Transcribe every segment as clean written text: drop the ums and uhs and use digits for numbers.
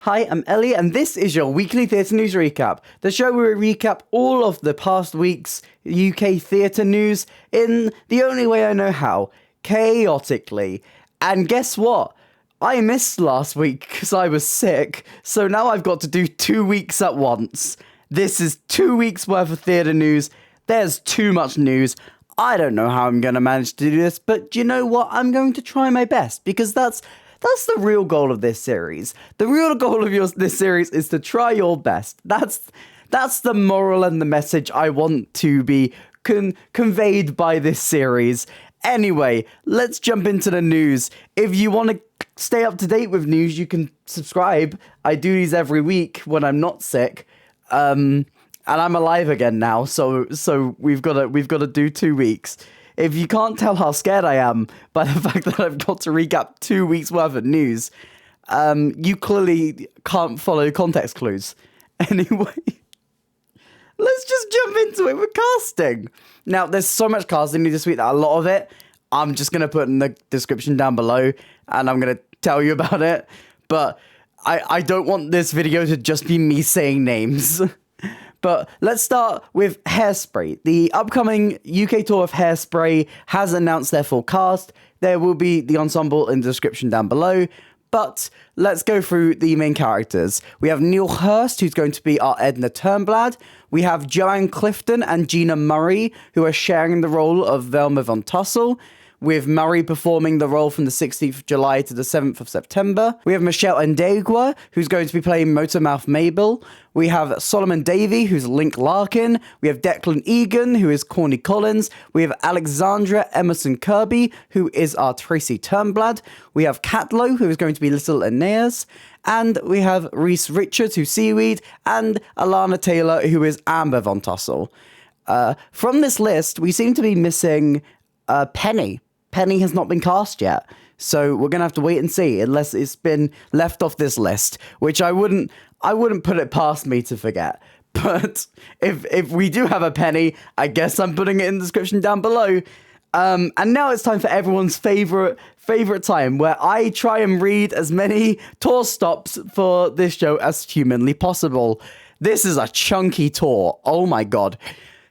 Hi, I'm Ellie, and this is your weekly theatre news recap. The show where we recap all of the past week's UK theatre news in the only way I know how, chaotically. And guess what? I missed last week because I was sick, so now I've got to do 2 weeks at once. This is 2 weeks worth of theatre news. There's too much news. I don't know how I'm going to manage to do this, but you know what? I'm going to try my best because that's the real goal of this series. The real goal of this series is to try your best. That's the moral and the message I want to be conveyed by this series. Anyway, let's jump into the news. If you want to stay up to date with news, you can subscribe. I do these every week when I'm not sick. And I'm alive again now, so we've got to do 2 weeks. If you can't tell how scared I am by the fact that I've got to recap 2 weeks worth of news, you clearly can't follow context clues. Anyway, let's just jump into it with casting. Now, there's so much casting this week that a lot of it I'm just going to put in the description down below, and I'm going to tell you about it. But I don't want this video to just be me saying names. But let's start with HAIRSPRAY. The upcoming UK tour of HAIRSPRAY has announced their full cast. There will be the ensemble in the description down below. But let's go through the main characters. We have Neil Hurst, who's going to be our Edna Turnblad. We have Joanne Clifton and Gina Murray, who are sharing the role of Velma von Tussle, with Murray performing the role from the 16th of July to the 7th of September. We have Michelle Ndegwa, who's going to be playing Motormouth Mabel. We have Solomon Davey, who's Link Larkin. We have Declan Egan, who is Corny Collins. We have Alexandra Emerson Kirby, who is our Tracy Turnblad. We have Catlow, who is going to be Little Aeneas. And we have Reese Richards, who's Seaweed, and Alana Taylor, who is Amber von Tussle. From this list, we seem to be missing Penny. Penny has not been cast yet, so we're gonna have to wait and see unless it's been left off this list, which I wouldn't put it past me to forget. But if we do have a Penny, I guess I'm putting it in the description down below. And now it's time for everyone's favorite time, where I try and read as many tour stops for this show as humanly possible. This is a chunky tour. Oh my god.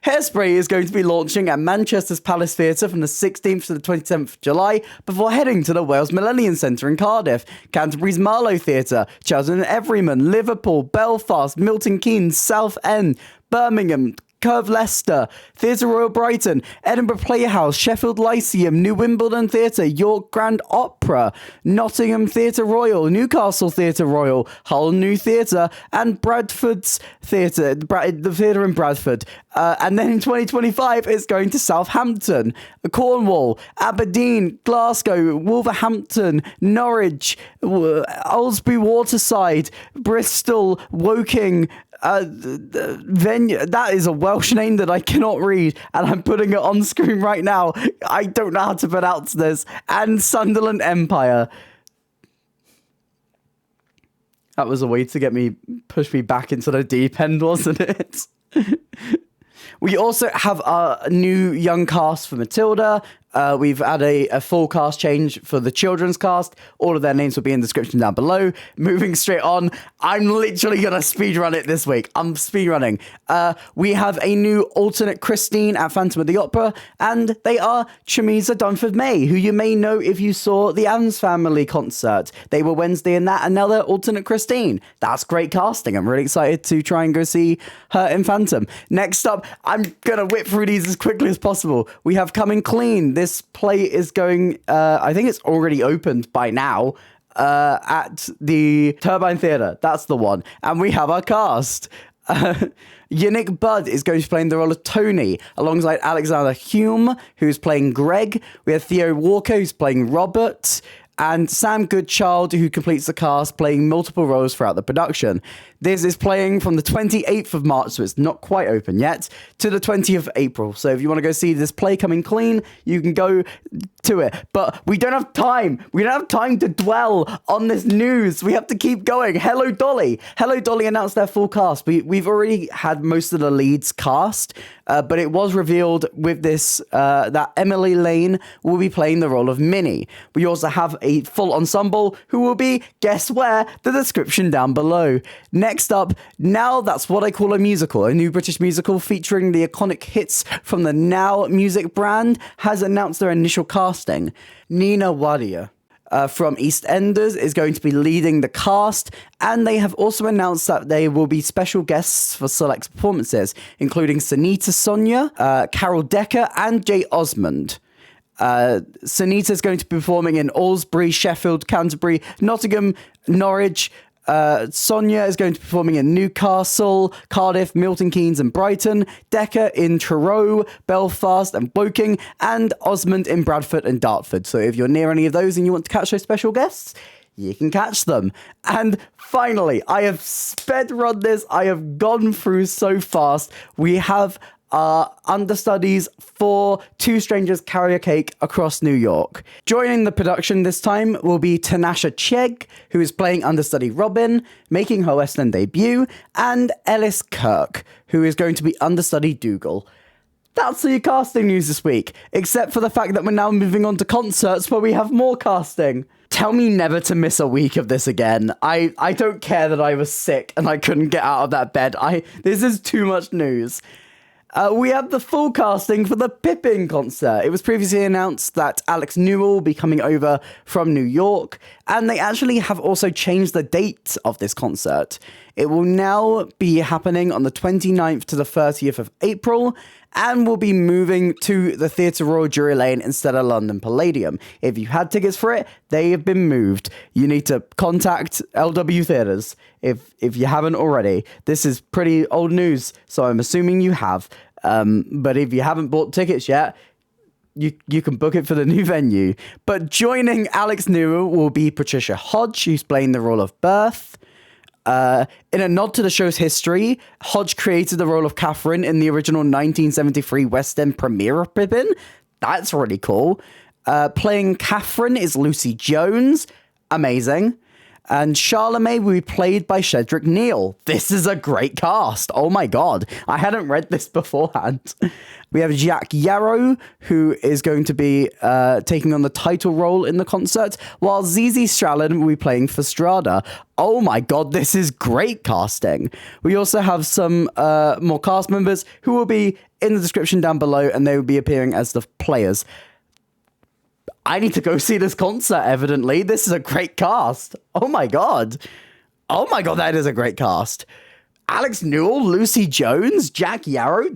HAIRSPRAY is going to be launching at Manchester's Palace Theatre from the 16th to the 27th of July before heading to the Wales Millennium Centre in Cardiff, Canterbury's Marlow Theatre, Cheltenham Everyman, Liverpool, Belfast, Milton Keynes, Southend, Birmingham, Curve Leicester, Theatre Royal Brighton, Edinburgh Playhouse, Sheffield Lyceum, New Wimbledon Theatre, York Grand Opera, Nottingham Theatre Royal, Newcastle Theatre Royal, Hull New Theatre, and Bradford's Theatre, the theatre in Bradford. And then in 2025, it's going to Southampton, Cornwall, Aberdeen, Glasgow, Wolverhampton, Norwich, Aylesbury Waterside, Bristol, Woking, venue. That is a Welsh name that I cannot read, and I'm putting it on screen right now. I don't know how to pronounce this. And Sunderland Empire. That was a way to push me back into the deep end, wasn't it? We also have a new young cast for Matilda. We've had a full cast change for the children's cast. All of their names will be in the description down below. Moving straight on, I'm literally going to speedrun it this week. I'm speedrunning. We have a new alternate Christine at Phantom of the Opera, and they are Chamisa Dunford May, who you may know if you saw the Addams Family concert. They were Wednesday in that, and now they're alternate Christine. That's great casting. I'm really excited to try and go see her in Phantom. Next up, I'm going to whip through these as quickly as possible. We have Coming Clean. This play is going, I think it's already opened by now, at the Turbine Theatre. That's the one. And we have our cast. Yannick Budd is going to be playing the role of Tony, alongside Alexander Hume, who's playing Greg. We have Theo Walker, who's playing Robert, and Sam Goodchild, who completes the cast, playing multiple roles throughout the production. This is playing from the 28th of March, so it's not quite open yet, to the 20th of April. So if you want to go see this play Coming Clean, you can go to it. But we don't have time. We don't have time to dwell on this news. We have to keep going. Hello Dolly. Hello Dolly announced their full cast. We've already had most of the leads cast, but it was revealed with this that Emily Lane will be playing the role of Minnie. We also have a full ensemble who will be, guess where, the description down below. Next up, Now That's What I Call a Musical, a new British musical featuring the iconic hits from the Now music brand, has announced their initial casting. Nina Wadia from EastEnders is going to be leading the cast, and they have also announced that they will be special guests for select performances, including Sunita Sonia, Carol Decker, and Jay Osmond. Sunita is going to be performing in Aylesbury, Sheffield, Canterbury, Nottingham, Norwich. Sonia is going to be performing in Newcastle, Cardiff, Milton Keynes and Brighton, Decker in Truro, Belfast and Woking, and Osmond in Bradford and Dartford. So if you're near any of those and you want to catch those special guests, you can catch them. And finally, I have sped run this. I have gone through so fast. We have understudies for Two Strangers Carry a Cake Across New York. Joining the production this time will be Tanasha Chegg, who is playing understudy Robin, making her West End debut, and Ellis Kirk, who is going to be understudy Dougal. That's the casting news this week, except for the fact that we're now moving on to concerts where we have more casting. Tell me never to miss a week of this again. I don't care that I was sick and I couldn't get out of that bed. This is too much news. We have the full casting for the Pippin concert. It was previously announced that Alex Newell will be coming over from New York, and they actually have also changed the date of this concert. It will now be happening on the 29th to the 30th of April, and will be moving to the Theatre Royal Drury Lane instead of London Palladium. If you had tickets for it, they have been moved. You need to contact LW Theatres if you haven't already. This is pretty old news, so I'm assuming you have. But if you haven't bought tickets yet, you can book it for the new venue. But joining Alex Newell will be Patricia Hodge, who's playing the role of Beth. In a nod to the show's history, Hodge created the role of Catherine in the original 1973 West End premiere of Pippin. That's really cool. Playing Catherine is Lucy Jones. Amazing. And Charlemagne will be played by Cedric Neal. This is a great cast. Oh my god. I hadn't read this beforehand. We have Jack Yarrow, who is going to be taking on the title role in the concert, while Zizi Stralin will be playing for Strada. Oh my god, this is great casting. We also have some more cast members who will be in the description down below, and they will be appearing as the players. I need to go see this concert, evidently. This is a great cast. Oh my god. Oh my god, that is a great cast. Alex Newell, Lucy Jones, Jack Yarrow.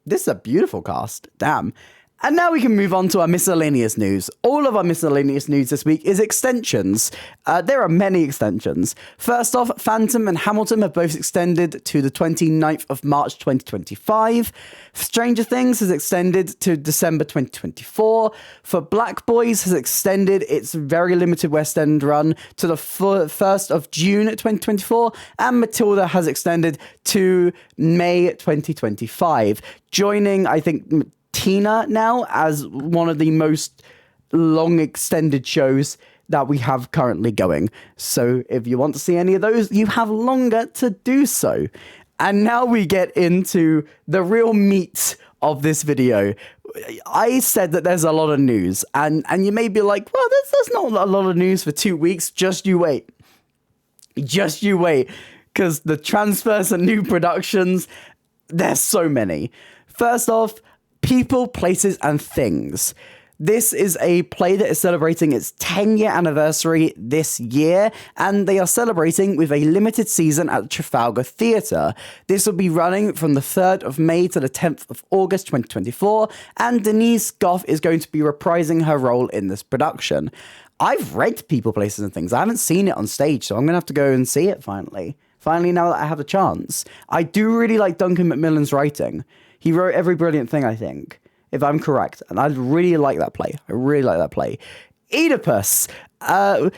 This is a beautiful cast. Damn. And now we can move on to our miscellaneous news. All of our miscellaneous news this week is extensions. There are many extensions. First off, Phantom and Hamilton have both extended to the 29th of March 2025. Stranger Things has extended to December 2024. For Black Boys has extended its very limited West End run to the 1st of June 2024. And Matilda has extended to May 2025. Joining, I think, Tina now as one of the most long extended shows that we have currently going. So if you want to see any of those, you have longer to do so. And now we get into the real meat of this video. I said that there's a lot of news, and you may be like, well, there's not a lot of news for 2 weeks. Just you wait. Just you wait. Because the transfers and new productions, there's so many. First off, People, Places and Things. This is a play that is celebrating its 10-year anniversary this year, and they are celebrating with a limited season at the Trafalgar Theatre. This will be running from the 3rd of May to the 10th of August 2024, and Denise Gough is going to be reprising her role in this production. I've read People, Places and Things. I haven't seen it on stage, so I'm going to have to go and see it finally. Finally, now that I have a chance. I do really like Duncan Macmillan's writing. He wrote Every Brilliant Thing, I think, if I'm correct. And I really like that play. I really like that play. Oedipus.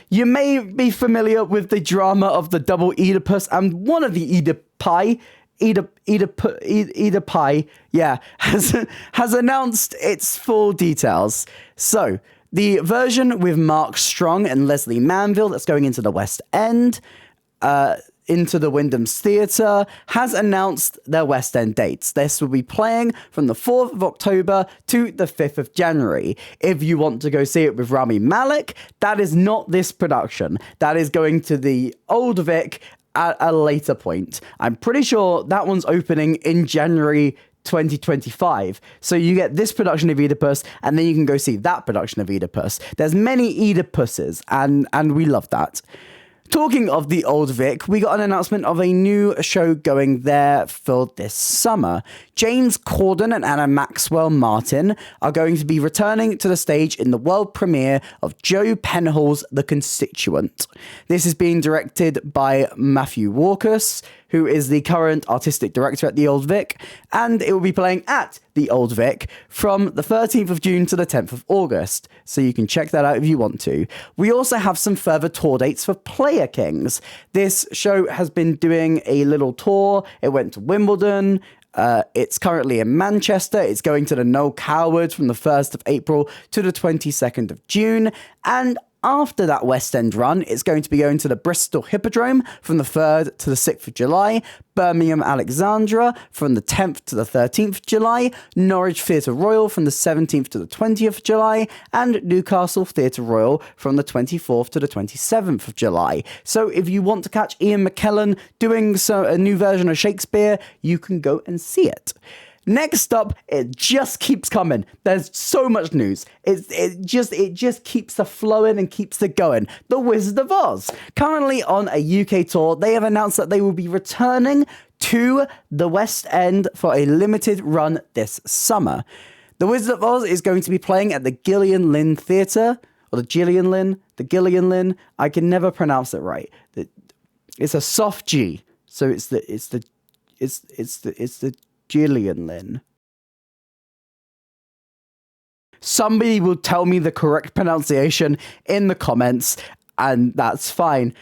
You may be familiar with the drama of the double Oedipus, and one of the Oedipi, has announced its full details. So, the version with Mark Strong and Leslie Manville that's going into the West End Into the Wyndham's Theatre has announced their West End dates. This will be playing from the 4th of October to the 5th of January. If you want to go see it with Rami Malek, that is not this production. That is going to the Old Vic at a later point. I'm pretty sure that one's opening in January 2025. So you get this production of Oedipus, and then you can go see that production of Oedipus. There's many Oedipuses, and we love that. Talking of the Old Vic, we got an announcement of a new show going there for this summer. James Corden and Anna Maxwell Martin are going to be returning to the stage in the world premiere of Joe Penhall's The Constituent. This is being directed by Matthew Walkus, who is the current artistic director at the Old Vic, and it will be playing at the Old Vic from the 13th of June to the 10th of August, so you can check that out if you want to. We also have some further tour dates for Player Kings. This show has been doing a little tour. It went to Wimbledon. It's currently in Manchester. It's going to the Noel Coward from the 1st of April to the 22nd of June, and after that West End run, it's going to be going to the Bristol Hippodrome from the 3rd to the 6th of July, Birmingham Alexandra from the 10th to the 13th of July, Norwich Theatre Royal from the 17th to the 20th of July, and Newcastle Theatre Royal from the 24th to the 27th of July. So if you want to catch Ian McKellen doing a new version of Shakespeare, you can go and see it. Next up, it just keeps coming. There's so much news. It just keeps flowing and keeps it going. The Wizard of Oz, currently on a UK tour, they have announced that they will be returning to the West End for a limited run this summer. The Wizard of Oz is going to be playing at the Gillian Lynn Theatre, or the Gillian Lynn. I can never pronounce it right. It's a soft G, so it's the Gillian Lynn. Somebody will tell me the correct pronunciation in the comments, and that's fine,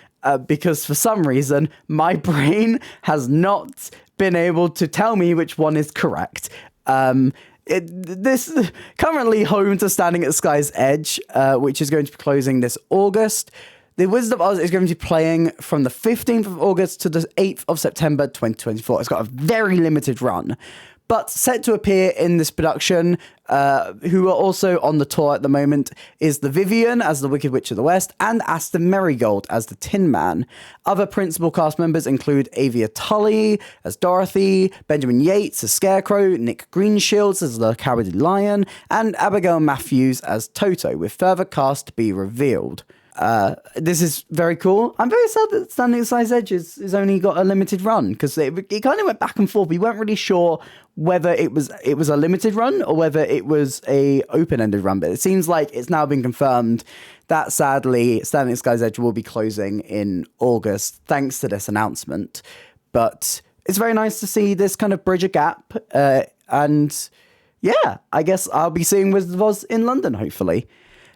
because for some reason my brain has not been able to tell me which one is correct. This is currently home to Standing at Sky's Edge, which is going to be closing this August. The Wizard of Oz is going to be playing from the 15th of August to the 8th of September 2024. It's got a very limited run. But set to appear in this production, who are also on the tour at the moment, is the Vivian as the Wicked Witch of the West and Aston Marigold as the Tin Man. Other principal cast members include Avia Tully as Dorothy, Benjamin Yates as Scarecrow, Nick Greenshields as the Cowardly Lion, and Abigail Matthews as Toto, with further cast to be revealed. This is very cool. I'm very sad that Standing at Sky's Edge has only got a limited run, because it kind of went back and forth. We weren't really sure whether it was a limited run or whether it was a open-ended run, but it seems like it's now been confirmed that sadly Standing at Sky's Edge will be closing in August thanks to this announcement. But it's very nice to see this kind of bridge a gap, and yeah, I guess I'll be seeing Wizard of Oz in London, hopefully.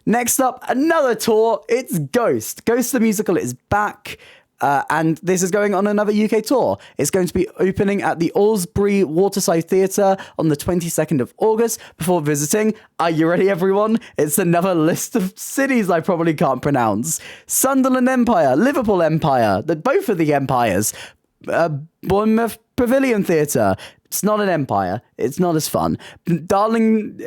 Next up, another tour. It's Ghost. Ghost the Musical is back, and this is going on another UK tour. It's going to be opening at the Aylesbury Waterside Theatre on the 22nd of August before visiting, are you ready everyone? It's another list of cities I probably can't pronounce. Sunderland Empire, Liverpool Empire, both of the empires, Bournemouth Pavilion Theatre. It's not an empire. It's not as fun. Darlington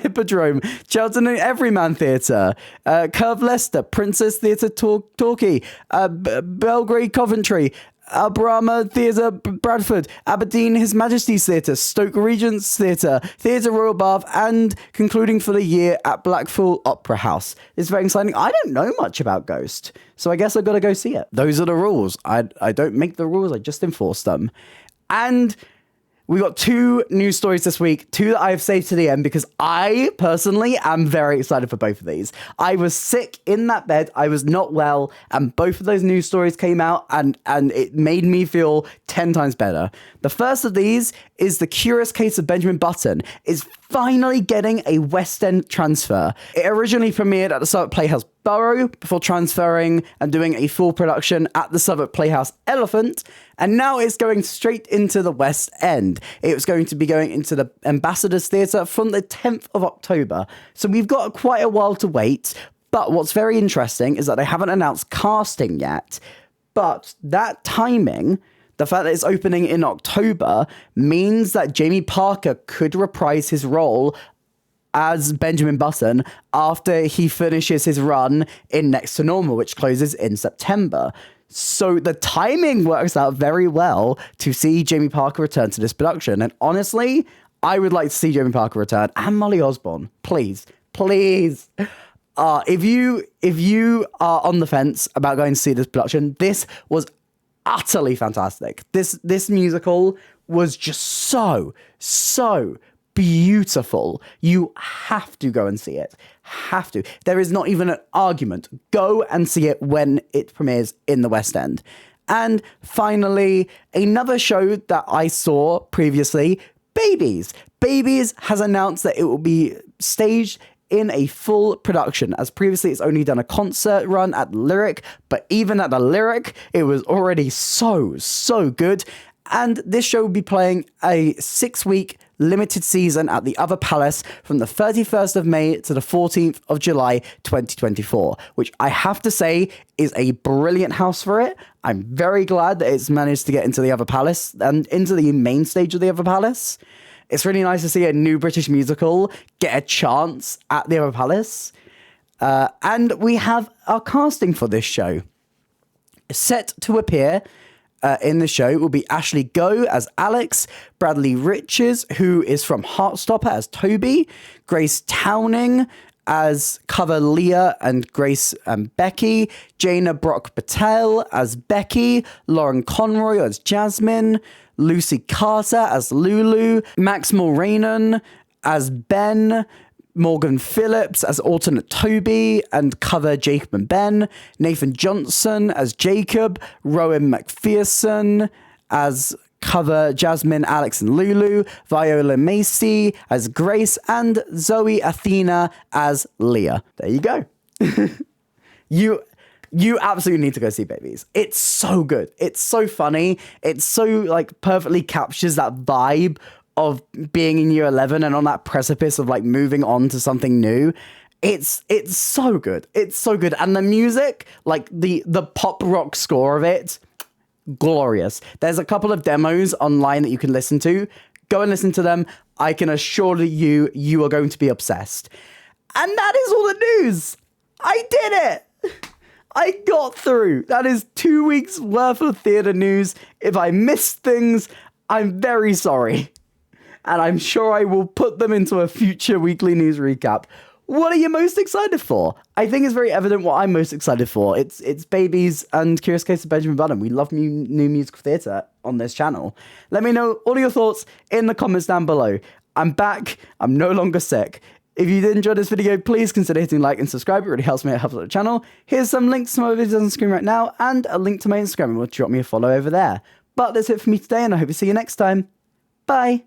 Hippodrome, Cheltenham Everyman Theatre, Curve Leicester, Princess Theatre Torquay, Belgrade Coventry, Albrama Theatre Bradford, Aberdeen His Majesty's Theatre, Stoke Regent's Theatre, Theatre Royal Bath, and concluding for the year at Blackpool Opera House. It's very exciting. I don't know much about Ghost, so I guess I've got to go see it. Those are the rules. I don't make the rules, I just enforce them. And we got two news stories this week, two that I have saved to the end because I personally am very excited for both of these. I was sick in that bed, I was not well, and both of those news stories came out and it made me feel 10 times better. The first of these is the Curious Case of Benjamin Button is finally getting a West End transfer. It originally premiered at the Southwark Playhouse Borough before transferring and doing a full production at the Southwark Playhouse Elephant, and now it's going straight into the West End. It was going to be going into the Ambassadors Theatre from the 10th of October, so we've got quite a while to wait, but what's very interesting is that they haven't announced casting yet, But that timing, the fact that it's opening in October, means that Jamie Parker could reprise his role as Benjamin Button after he finishes his run in Next to Normal, which closes in September. So the timing works out very well to see Jamie Parker return to this production. And honestly, I would like to see Jamie Parker return, and Molly Osborne. Please. If you are on the fence about going to see this production, this was utterly fantastic. This musical was just so beautiful. You have to go and see it. Have to. There is not even an argument. Go and see it when it premieres in the West End. And finally, another show that I saw previously, Babies. Babies has announced that it will be staged in a full production, as previously it's only done a concert run at the Lyric, but even at the Lyric, it was already so good. And this show will be playing a 6-week limited season at the Other Palace from the 31st of May to the 14th of July 2024, which I have to say is a brilliant house for it. I'm very glad that it's managed to get into the Other Palace and into the main stage of the Other Palace. It's really nice to see a new British musical get a chance at the Other Palace. And we have our casting for this show. Set to appear in the show will be Ashley Goh as Alex, Bradley Riches, who is from Heartstopper, as Toby, Grace Towning as cover Leah and Grace and Becky, Jaina Brock Patel as Becky, Lauren Conroy as Jasmine, Lucy Carter as Lulu, Max Mulranen as Ben, Morgan Phillips as alternate Toby and cover Jacob and Ben, Nathan Johnson as Jacob, Rowan McPherson as cover Jasmine, Alex and Lulu, Viola Macy as Grace, and Zoe Athena as Leah. There you go. You absolutely need to go see Babies. It's so good. It's so funny. It's so like perfectly captures that vibe of being in year 11 and on that precipice of like moving on to something new. It's so good. It's so good. And the music, like the pop rock score of it, glorious. There's a couple of demos online that you can listen to. Go and listen to them. I can assure you are going to be obsessed. And that is all the news. I did it. I got through. That is 2 weeks worth of theatre news. If I missed things, I'm very sorry. And I'm sure I will put them into a future weekly news recap. What are you most excited for? I think it's very evident what I'm most excited for. It's Babies and Curious Case of Benjamin Button. We love new musical theatre on this channel. Let me know all your thoughts in the comments down below. I'm back. I'm no longer sick. If you did enjoy this video, please consider hitting like and subscribe. It really helps me. It helps out the channel. Here's some links to my videos on the screen right now and a link to my Instagram. Will drop me a follow over there. But that's it for me today, and I hope to see you next time. Bye.